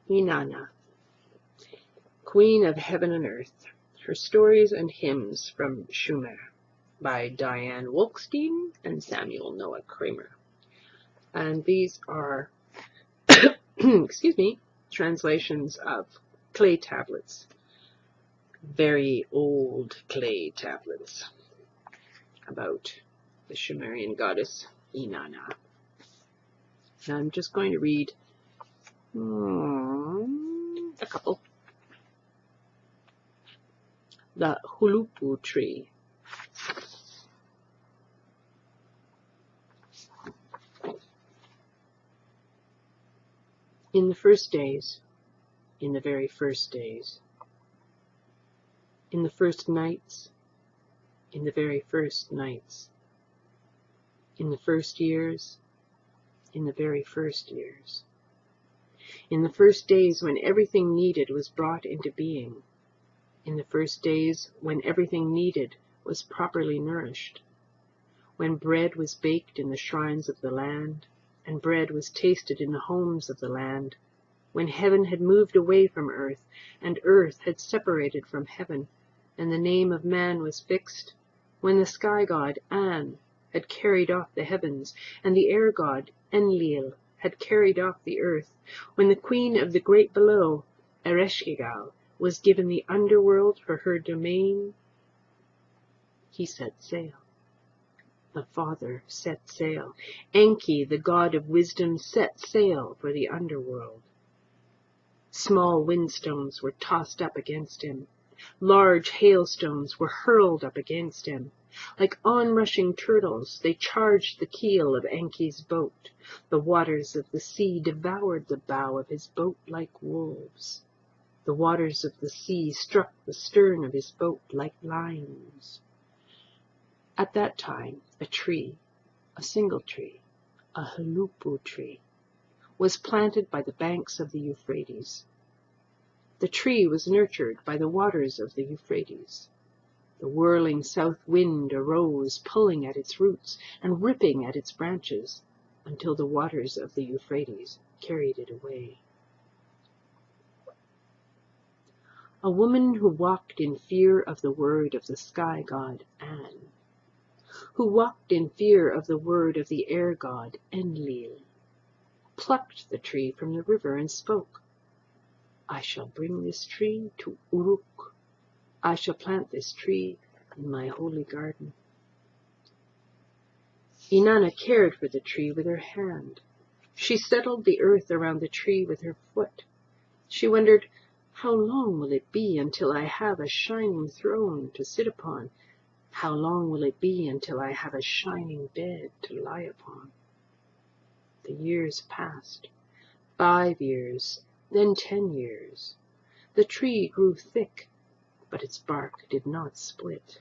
Innana, Queen of Heaven and Earth, Her Stories and Hymns from Sumer, by Diane Wolkstein and Samuel Noah Kramer. And these are, excuse me, translations of clay tablets, very old clay tablets about the Sumerian goddess Innana. Now I'm just going to read a couple. The Hulupu tree. In the first days, in the very first days, in the first nights, in the very first nights, in the first years, in the very first years, in the first days when everything needed was brought into being, in the first days when everything needed was properly nourished, when bread was baked in the shrines of the land, and bread was tasted in the homes of the land, when heaven had moved away from earth, and earth had separated from heaven, and the name of man was fixed, when the sky god An had carried off the heavens, and the air god Enlil had carried off the earth, when the queen of the great below, Ereshkigal, was given the underworld for her domain, he set sail. The Father set sail. Enki, the god of wisdom, set sail for the underworld. Small windstones were tossed up against him. Large hailstones were hurled up against him. Like onrushing turtles, they charged the keel of Enki's boat. The waters of the sea devoured the bow of his boat like wolves. The waters of the sea struck the stern of his boat like lions. At that time, a tree, a single tree, a Hulupu tree, was planted by the banks of the Euphrates. The tree was nurtured by the waters of the Euphrates. The whirling south wind arose, pulling at its roots and ripping at its branches, until the waters of the Euphrates carried it away. A woman who walked in fear of the word of the sky god An, who walked in fear of the word of the air god Enlil, plucked the tree from the river and spoke, I shall bring this tree to Uruk. I shall plant this tree in my holy garden. Innana cared for the tree with her hand. She settled the earth around the tree with her foot. She wondered, how long will it be until I have a shining throne to sit upon? How long will it be until I have a shining bed to lie upon? The years passed. 5 years, then 10 years. The tree grew thick, but its bark did not split.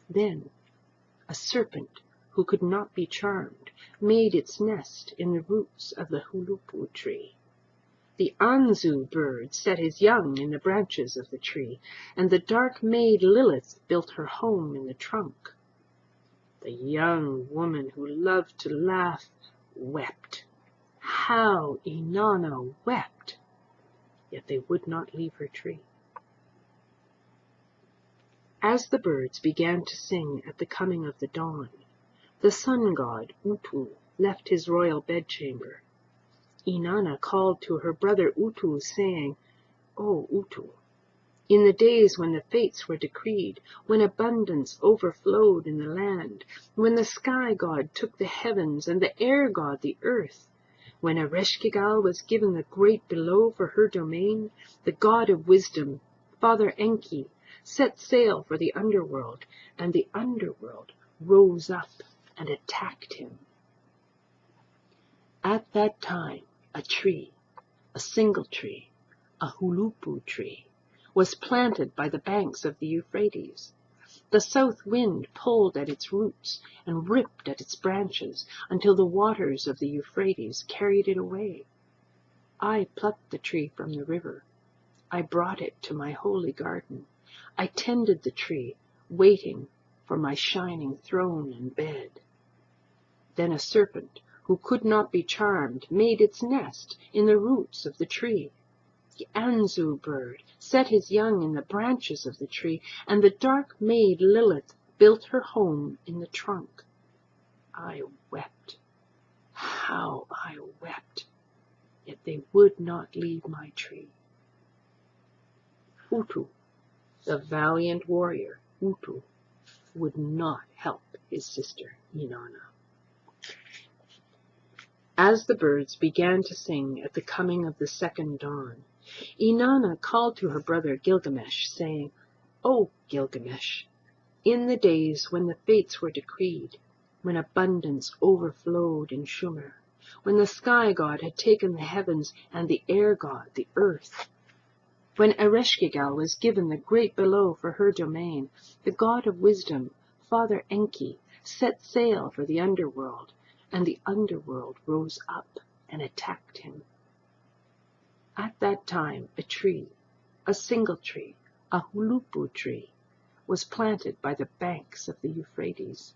Then a serpent who could not be charmed made its nest in the roots of the Hulupu tree. The Anzu bird set his young in the branches of the tree, and the dark maid Lilith built her home in the trunk. The young woman who loved to laugh wept. How Innana wept! Yet they would not leave her tree. As the birds began to sing at the coming of the dawn, the sun god Utu left his royal bedchamber. Innana called to her brother Utu, saying, O Utu, in the days when the fates were decreed, when abundance overflowed in the land, when the sky god took the heavens and the air god the earth, when Ereshkigal was given the great below for her domain, the god of wisdom, Father Enki, set sail for the underworld, and the underworld rose up and attacked him. At that time, a tree, a single tree, a Hulupu tree, was planted by the banks of the Euphrates. The south wind pulled at its roots and ripped at its branches until the waters of the Euphrates carried it away. I plucked the tree from the river. I brought it to my holy garden. I tended the tree, waiting for my shining throne and bed. Then a serpent who could not be charmed, made its nest in the roots of the tree. The Anzu bird set his young in the branches of the tree, and the dark maid Lilith built her home in the trunk. I wept. How I wept! Yet they would not leave my tree. Utu, the valiant warrior, Utu, would not help his sister Innana. As the birds began to sing at the coming of the second dawn, Innana called to her brother Gilgamesh, saying, "O Gilgamesh, in the days when the fates were decreed, when abundance overflowed in Sumer, when the sky god had taken the heavens and the air god the earth, when Ereshkigal was given the great below for her domain, the god of wisdom, Father Enki, set sail for the underworld, and the underworld rose up and attacked him. At that time a tree, a single tree, a hulupu tree, was planted by the banks of the Euphrates.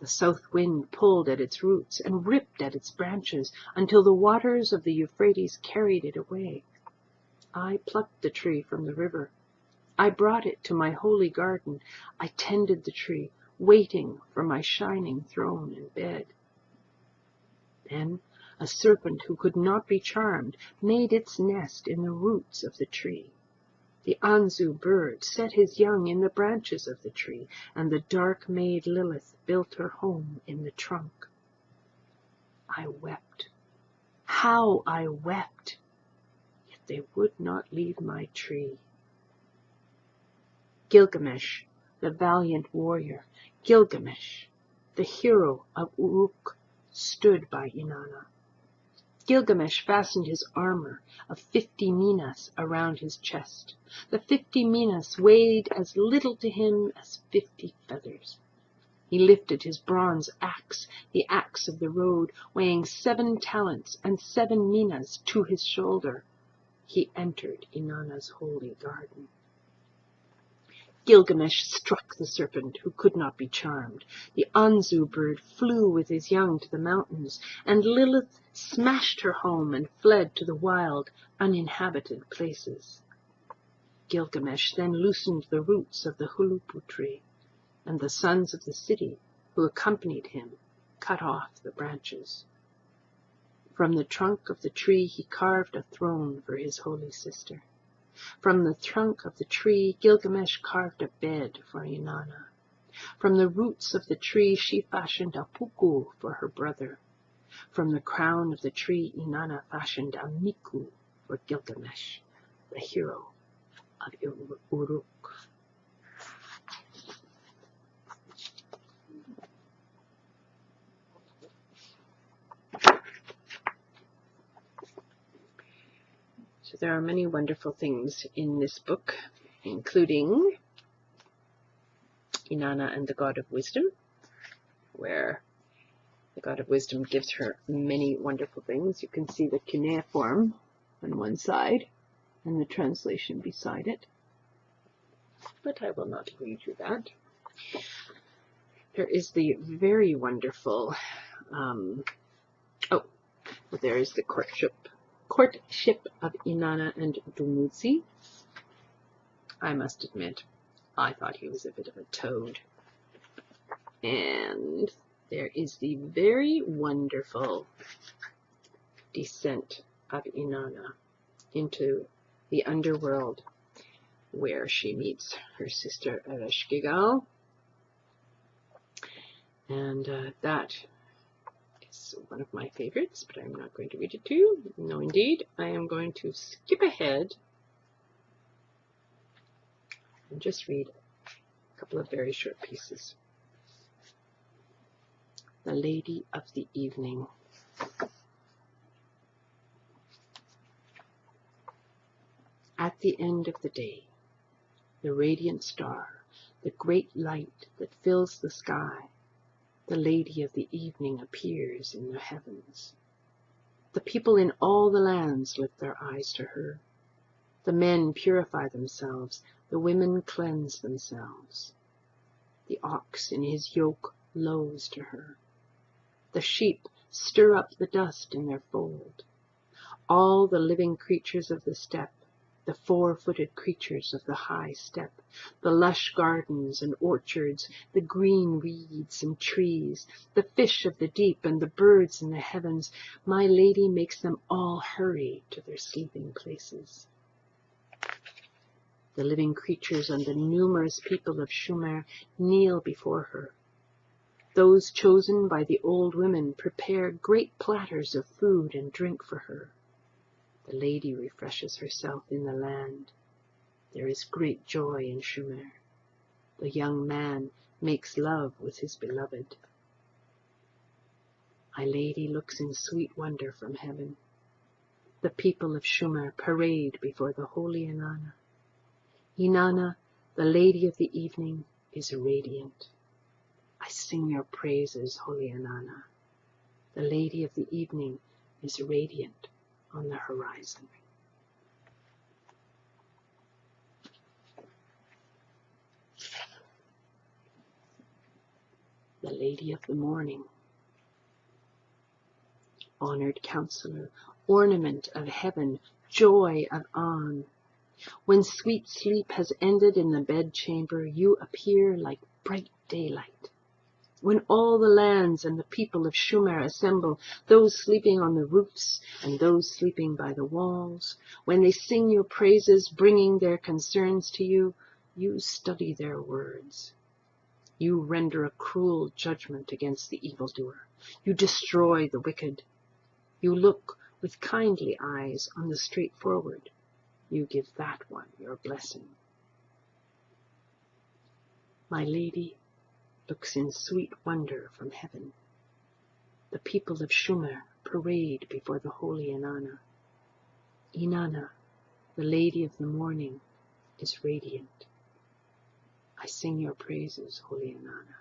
The south wind pulled at its roots and ripped at its branches until the waters of the Euphrates carried it away. I plucked the tree from the river. I brought it to my holy garden. I tended the tree, waiting for my shining throne and bed. Then a serpent who could not be charmed made its nest in the roots of the tree. The Anzu bird set his young in the branches of the tree, and the dark maid Lilith built her home in the trunk. I wept. How I wept! Yet they would not leave my tree. Gilgamesh, the valiant warrior, Gilgamesh, the hero of Uruk, stood by Innana. Gilgamesh fastened his armor of 50 minas around his chest. The 50 minas weighed as little to him as 50 feathers. He lifted his bronze axe, the axe of the road, weighing 7 talents and 7 minas, to his shoulder. He entered Innana's holy garden. Gilgamesh struck the serpent who could not be charmed. The Anzu bird flew with his young to the mountains, and Lilith smashed her home and fled to the wild, uninhabited places. Gilgamesh then loosened the roots of the hulupu tree, and the sons of the city who accompanied him cut off the branches. From the trunk of the tree he carved a throne for his holy sister. From the trunk of the tree Gilgamesh carved a bed for Innana. From the roots of the tree she fashioned a puku for her brother. From the crown of the tree Innana fashioned a miku for Gilgamesh, the hero of Uruk. So there are many wonderful things in this book, including Innana and the God of Wisdom, where the God of Wisdom gives her many wonderful things. You can see the cuneiform on one side and the translation beside it, but I will not read you that. There is the very wonderful, there is the courtship of Innana and Dumuzi. I must admit, I thought he was a bit of a toad. And there is the very wonderful descent of Innana into the underworld, where she meets her sister Ereshkigal. And that is one of my favorites, but I'm not going to read it to you. No, indeed. I am going to skip ahead and just read a couple of very short pieces. The Lady of the Evening. At the end of the day, the radiant star, the great light that fills the sky, the Lady of the Evening appears in the heavens. The people in all the lands lift their eyes to her. The men purify themselves, the women cleanse themselves. The ox in his yoke lows to her. The sheep stir up the dust in their fold. All the living creatures of the steppe, the four-footed creatures of the high steppe, the lush gardens and orchards, the green reeds and trees, the fish of the deep and the birds in the heavens, my lady makes them all hurry to their sleeping places. The living creatures and the numerous people of Sumer kneel before her. Those chosen by the old women prepare great platters of food and drink for her. The lady refreshes herself in the land. There is great joy in Sumer. The young man makes love with his beloved. My lady looks in sweet wonder from heaven. The people of Sumer parade before the holy Innana. Innana, the lady of the evening, is radiant. I sing your praises, holy Innana. The lady of the evening is radiant on the horizon. The lady of the morning. Honored counselor, ornament of heaven, joy of On. When sweet sleep has ended in the bedchamber, you appear like bright daylight. When all the lands and the people of Sumer assemble, those sleeping on the roofs and those sleeping by the walls, when they sing your praises, bringing their concerns to you, you study their words. You render a cruel judgment against the evildoer. You destroy the wicked. You look with kindly eyes on the straightforward. You give that one your blessing. My lady looks in sweet wonder from heaven. The people of Sumer parade before the holy Innana. Innana, the lady of the morning, is radiant. I sing your praises, holy Innana.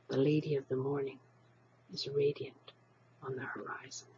The lady of the morning is radiant on the horizon.